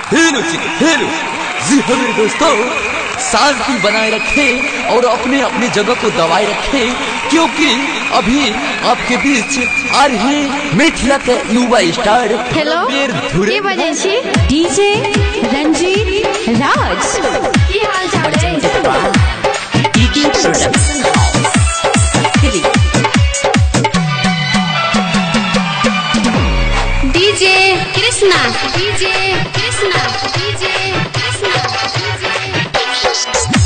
Hello जी हाँ मेरे दोस्तों, शांति बनाए रखें और अपने अपने जगह को दबाए रखें, क्योंकि अभी आपके बीच आ रहे मिथिला के युवा स्टार हेलो के बजे छी डीजे रंजीत राज की हाल चाल है ईटी प्रोडक्शन डीजे कृष्णा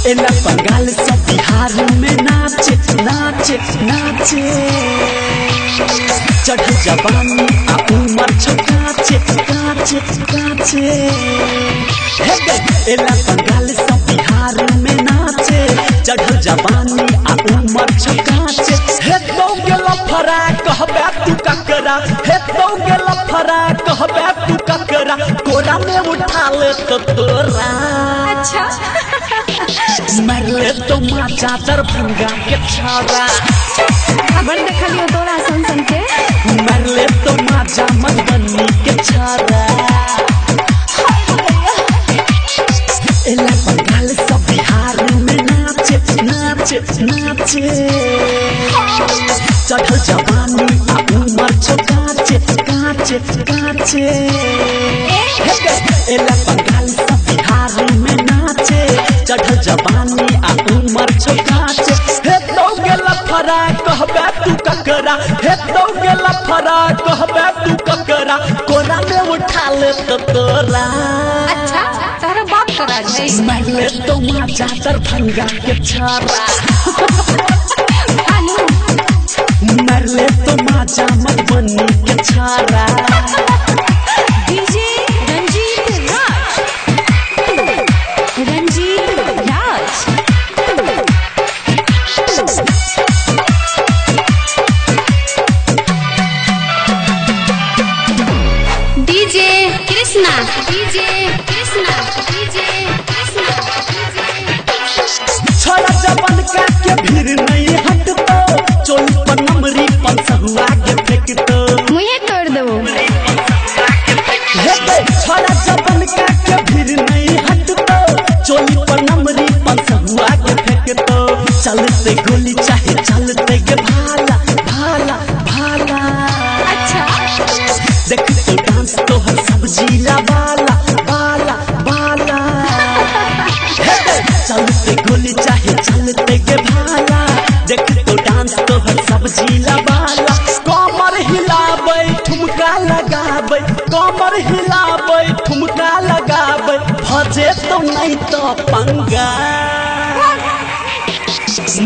एला बंगाल से बिहार में नाचे नाचे नाचे चढ़ जवानी आ उमर काचे काचे काचे। एला बंगाल से बिहार में नाचे चढ़ जवानी आ उमर काचे। हे तो गेला फरा कहबे तू ककरा, हे तो गेला फरा कहबे तू ककरा, कोरा में उठा ले तो तोरा। अच्छा मरले तो माचा दरभंगा के छारा, खबर देखलियो तोरा सन के। मरले तो माचा मधुबनी के छारा। एला बंगाल सब बिहार में नाचे नाचे नाचे चढ़ जवानी आ उमर काचे काचे काचे। एला बंगाल सब बिहार में नाचे चढ़ जवानी आ उमर काचे। हे तो गेला फरा कहबे तू ककरा, हे तो गेला फरा कहबे तू ककरा, कोरा में उठा ले तो तोरा। अच्छा तारा बाप करा जाए मरले तो माचा दरभंगा के छारा। मरले तो माचा मधुबनी के छारा। डीजे रंजीत राज डीजे कृष्णा छोरा जबन का के भीड़ नहीं हटतो, चोली पर नमरी पंसहुआ के फेंकतो। मुझे तोड़ दो छोरा जबन का के भीड़ नहीं हटतो, चोली पर नमरी पंसहुआ के फेंकतो। चलते गोली चाहे चलते के भाला भाला भाला। अच्छा देख तो डांस तो हर सब्जी ला बाला बाला बाला। चलते गोली चाहे चलते के भाला, देख तो डांस तो हर सब्जी ला बाला। कमर हिलाबै ठुमका लगाबै, कमर हिलाबै ठुमका लगाबै, भजे तो नहीं तो पंगा।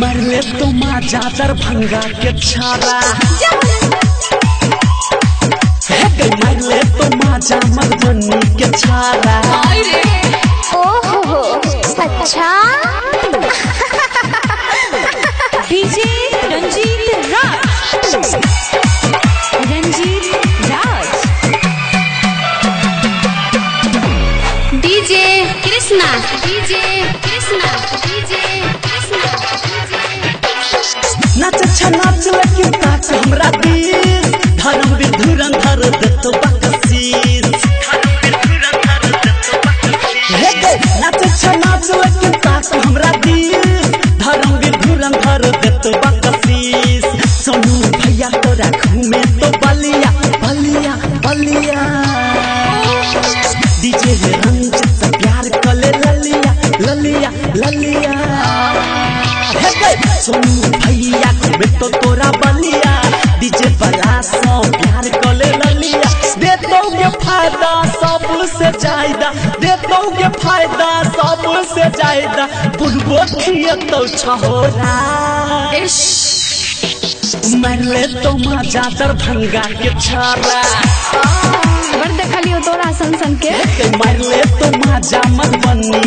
मरले तो माचा दरभंगा के छारा। मरले तो माचा मधुबनी के छारा। ओहो अच्छा डीजे रंजीत राज डीजे कृष्णा नाच नाच लेकिन ताक हमरा दिल, धर्मवीर धुरंधर देतो बकसीस। नाच लेकिन ताक हमरा दिल, धर्मवीर धुरंधर देतो बकसीस। सोनू भैया तोरा घूमे तो बलिया बलिया बलिया। डीजे रंजीत से प्यार कले ललिया ललिया ललिया। सोनू भैया घूमे तो तोरा बलिया, डीजे बला सो प्यार कले ललिया। दे दोगे फायदा सबसे ज्यादा, दे दोगे फायदा सबसे ज्यादा, बुलबो खिए तो छोरा। मरले तो माचा दरभंगा के छारा। खबर देखलियो तोरा सन के। मरले तो माचा मधुबनी